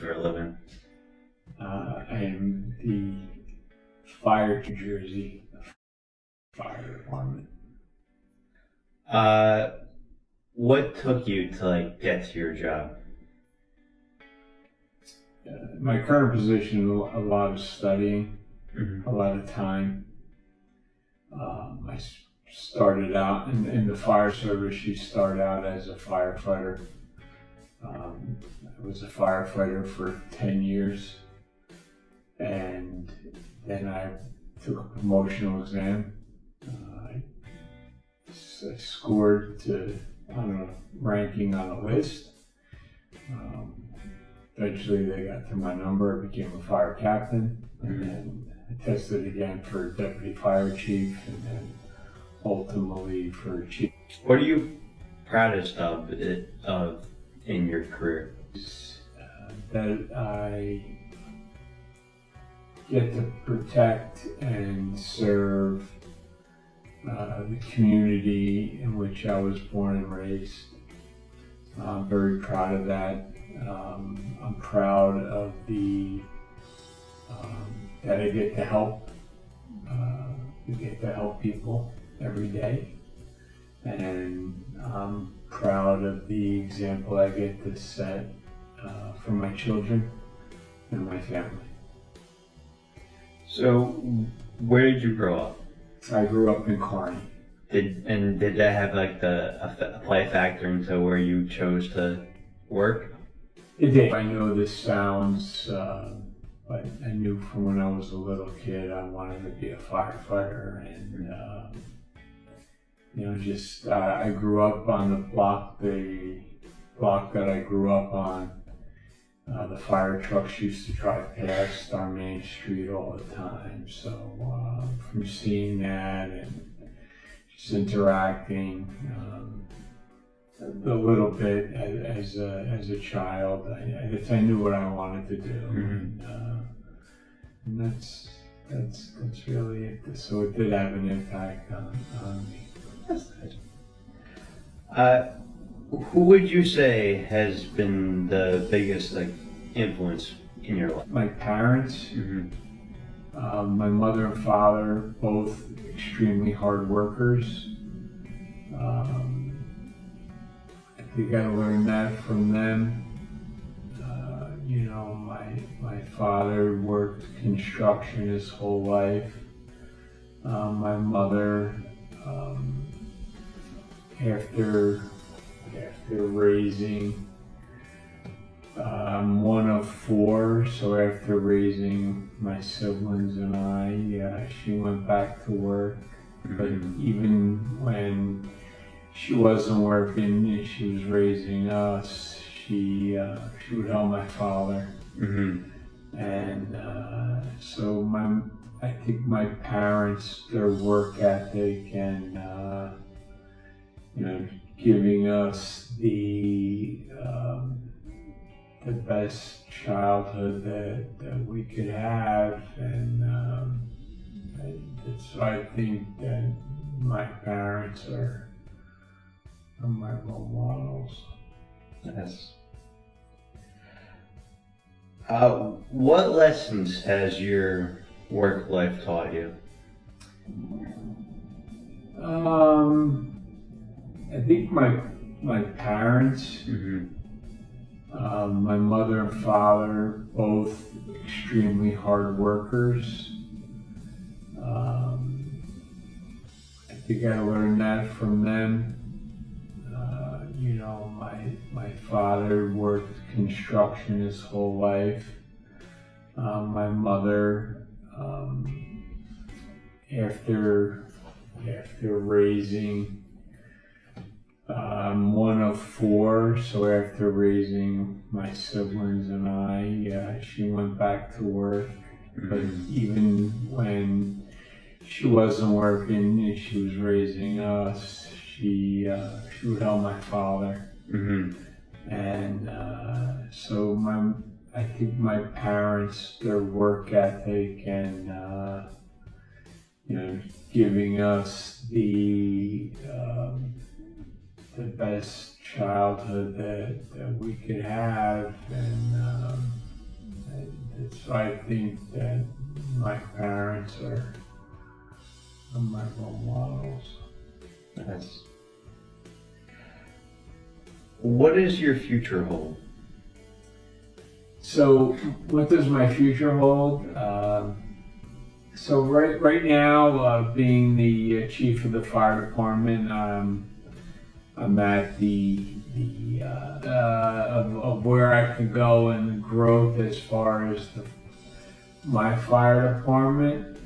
for a living? I am the Fire New Jersey Fire Department. What took you to get to your job? My current position, a lot of studying, Mm-hmm. a lot of time. I started out in the fire service. You start out as a firefighter. I was a firefighter for 10 years, and then I took a promotional exam. I scored to on a ranking on a list. Eventually they got to my number, I became a fire captain, and then I tested again for deputy fire chief, and then ultimately for chief. What are you proudest of in your career? That I get to protect and serve the community in which I was born and raised. I'm very proud of that. I'm proud of that I get to help. We get to help people every day, and I'm proud of the example I get to set for my children and my family. So, where did you grow up? I grew up in Kearney. Did that have a play factor into where you chose to work? It did. I know this sounds, but I knew from when I was a little kid I wanted to be a firefighter, and I grew up on the block that I grew up on. The fire trucks used to drive past our main street all the time. So from seeing that and just interacting a little bit as a child, I knew what I wanted to do, and that's really it. So it did have an impact on me. That's nice. Who would you say has been the biggest influence in your life? My parents, my mother and father, both extremely hard workers. I think I learned that from them. My father worked construction his whole life. My mother, after raising, I'm one of four, so after raising my siblings and I, she went back to work. But even when she wasn't working and she was raising us, she would help my father. And so I think my parents, their work ethic and giving us the best childhood that we could have, and so I think that my parents are my role models. Yes. What lessons has your work life taught you? I think my parents, my mother and father, both extremely hard workers. I think I learned that from them. My father worked construction his whole life. My mother, after raising, I'm one of four, so after raising my siblings and I, she went back to work. But even when she wasn't working and she was raising us, she would help my father. And so I think my parents, their work ethic and giving us the best childhood that we could have, and So I think that my parents are my role models. That's. What does your future hold? So what does my future hold? So right now, being the chief of the fire department, I'm at the of where I can go and the growth as far as my fire department.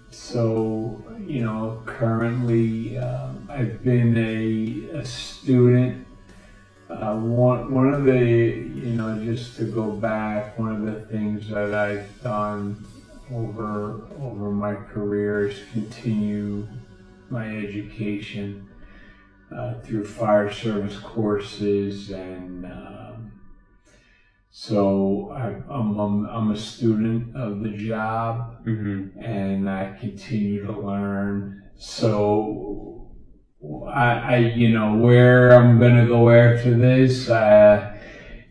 So currently I've been a student. One of the just to go back, one of the things that I've done over my career is continue my education through fire service courses, and so I'm a student of the job, and I continue to learn. So I where I'm gonna go after this,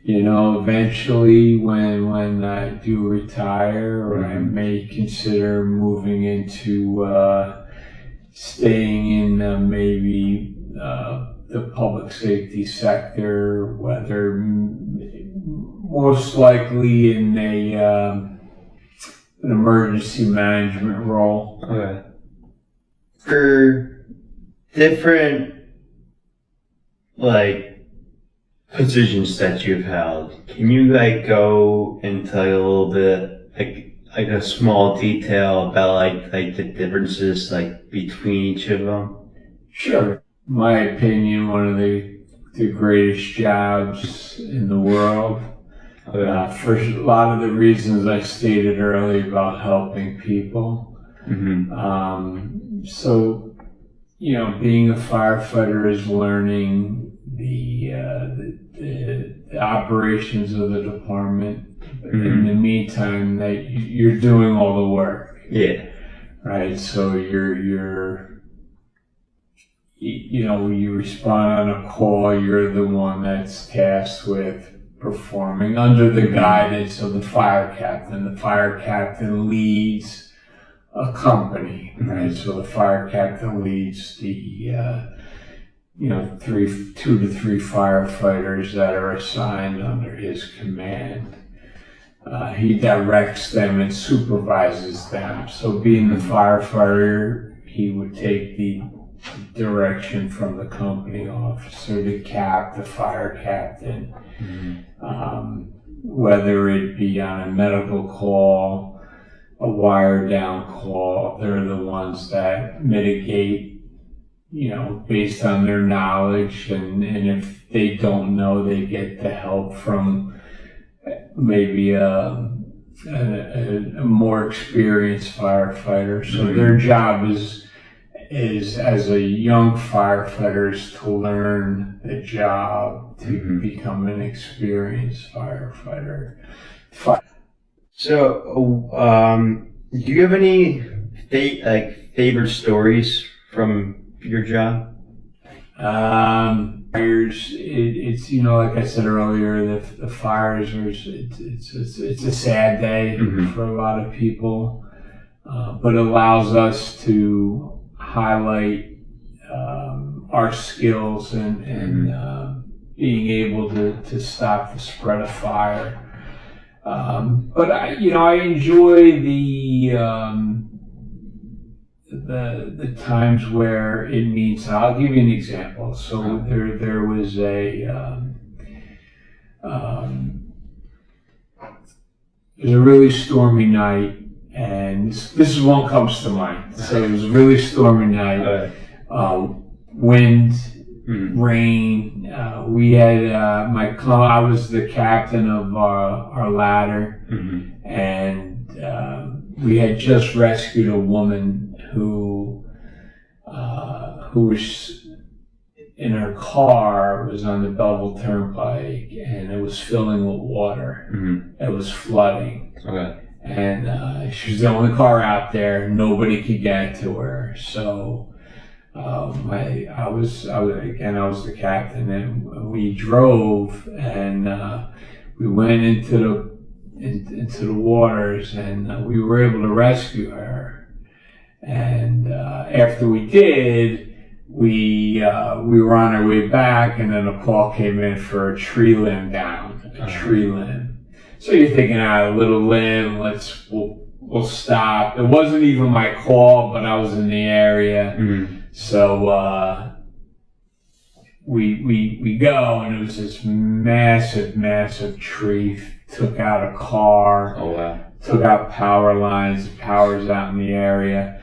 eventually when I do retire, or I may consider moving into staying in maybe the public safety sector, whether most likely in an emergency management role. Okay. For different positions that you've held, can you go into a little bit like a small detail about the differences between each of them? Sure. My opinion, one of the greatest jobs in the world. For a lot of the reasons I stated earlier about helping people. So, being a firefighter is learning the operations of the department. In the meantime, that you're doing all the work. Yeah. Right. So you respond on a call. You're the one that's tasked with performing under the guidance of the fire captain. The fire captain leads a company, right? So the fire captain leads the 2 to 3 firefighters that are assigned under his command. He directs them and supervises them. So being the firefighter, he would take the direction from the company officer, the fire captain, whether it be on a medical call, a wire down call. They're the ones that mitigate, based on their knowledge, and if they don't know, they get the help from maybe a more experienced firefighter. So their job is as a young firefighter is to learn the job to become an experienced firefighter. So, do you have any favorite stories from your job? It's like I said earlier, the fires it's a sad day for a lot of people, but allows us to highlight our skills and being able to stop the spread of fire. But I enjoy the times where it means. I'll give you an example. So there was it was a really stormy night, and this is one comes to mind. So it was a really stormy night, wind, rain. We had I was the captain of our ladder, and we had just rescued a woman who was in her car. It was on the Belleville Turnpike, and it was filling with water. It was flooding. Okay. And she was the only car out there. Nobody could get to her. So I was the captain, and we drove, and we went into into the waters, and we were able to rescue her. And after we did, we were on our way back, and then a call came in for a tree limb down, a tree limb. So you're thinking, a little limb, we'll stop. It wasn't even my call, but I was in the area. Mm-hmm. So we go, and it was this massive tree. Took out a car. Oh wow. Took out power lines. The power's out in the area.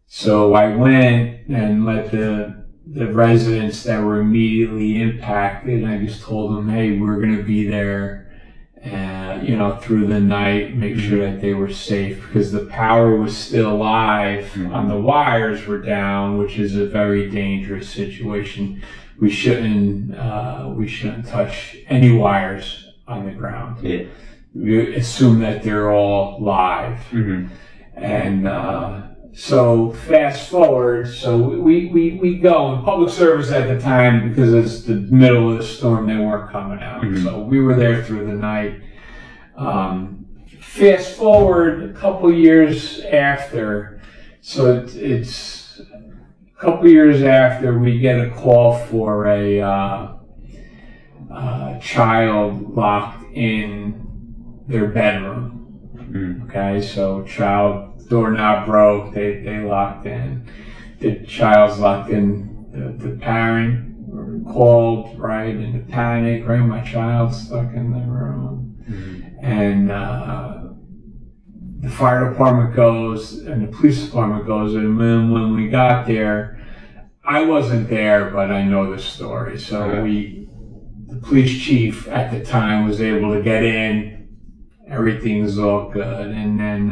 So I went and let the residents that were immediately impacted, I just told them, hey, we're going to be there, through the night, make sure that they were safe, because the power was still live and the wires were down, which is a very dangerous situation. We shouldn't touch any wires on the ground. Yeah. We assume that they're all live. Mm-hmm. And so fast forward, so we go, and public service at the time, because it's the middle of the storm, they weren't coming out. Mm-hmm. So we were there through the night. Fast forward a couple years after, so it's a couple years after, we get a call for a child locked in their bedroom. Mm-hmm. Okay, so child, doorknob broke, they locked in. The child's locked in, the parent called, right, in a panic, right, my child's stuck in the room. Mm-hmm. And the fire department goes, and the police department goes, and then when we got there, I wasn't there, but I know the story. So Okay. the police chief at the time was able to get in, everything's all good, and then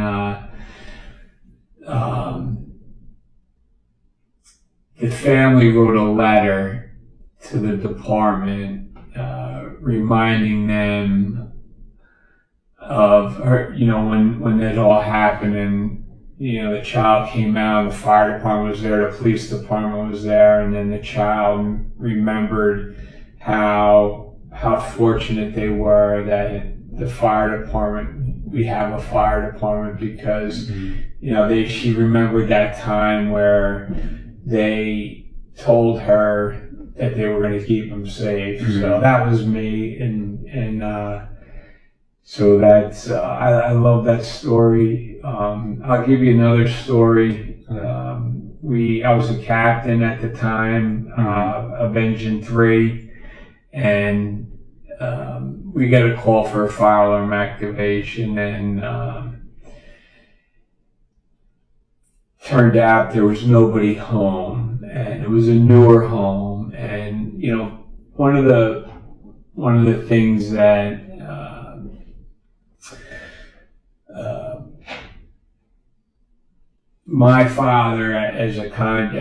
the family wrote a letter to the department reminding them of her, when it all happened, and the child came out, the fire department was there, the police department was there, and then the child remembered how fortunate they were that the fire department, we have a fire department, because she remembered that time where they told her that they were going to keep them safe. Mm-hmm. So that was me, and so that's I love that story. I'll give you another story. I was a captain at the time of Engine 3, and we got a call for a fire alarm activation, and turned out there was nobody home, and it was a newer home, and one of the things that my father, as a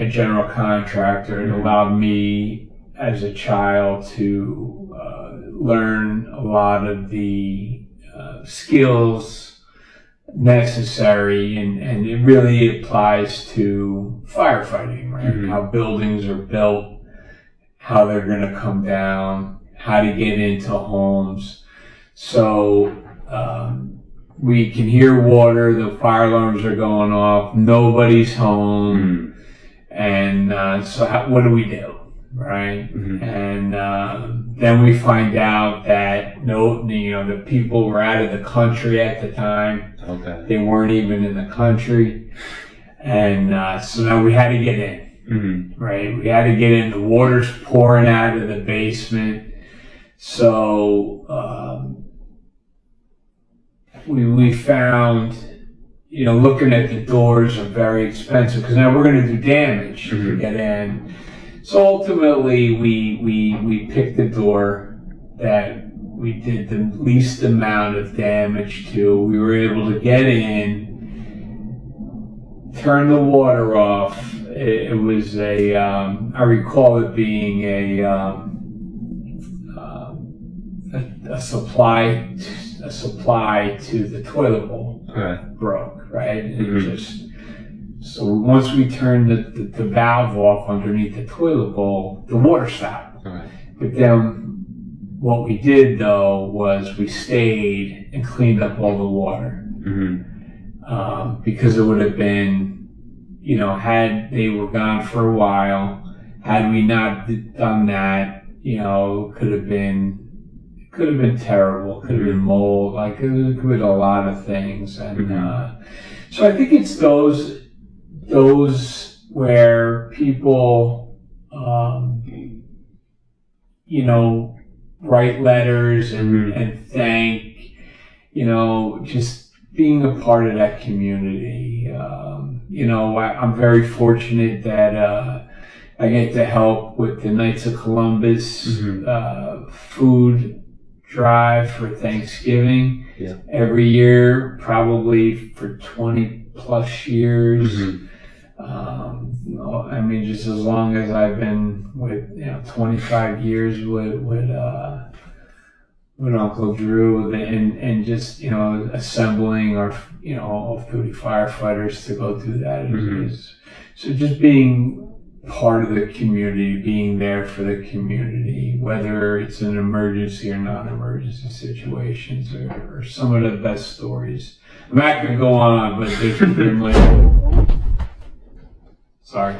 general contractor, it allowed me as a child to learn a lot of the skills necessary, and it really applies to firefighting, right? Mm-hmm. How buildings are built, how they're going to come down, how to get into homes. So we can hear water, the fire alarms are going off, nobody's home, and so what do we do, right? Mm-hmm. And then we find out that the people were out of the country at the time. Okay. They weren't even in the country, and so now we had to get in. Mm-hmm. Right, we had to get in. The water's pouring out of the basement, so we found, looking at the doors are very expensive, because now we're going to do damage to get in. So ultimately, we picked the door that we did the least amount of damage to. We were able to get in, turn the water off. It was I recall it being a supply to the toilet bowl broke, right? And so once we turned the valve off underneath the toilet bowl, the water stopped. But then what we did though was we stayed and cleaned up all the water. Because it would have been, had they were gone for a while, had we not done that, it could have been terrible. Could have been mold. Like it could have been a lot of things, and so I think it's those where people, write letters and thank, just being a part of that community. I'm very fortunate that I get to help with the Knights of Columbus food drive for Thanksgiving every year, probably for 20 plus years. Just as long as I've been with, 25 years with Uncle Drew, and just, assembling our, off-duty firefighters to go do that. So just being part of the community, being there for the community, whether it's an emergency or non-emergency situations, or some of the best stories. I'm not going to go on, but there's been like, sorry.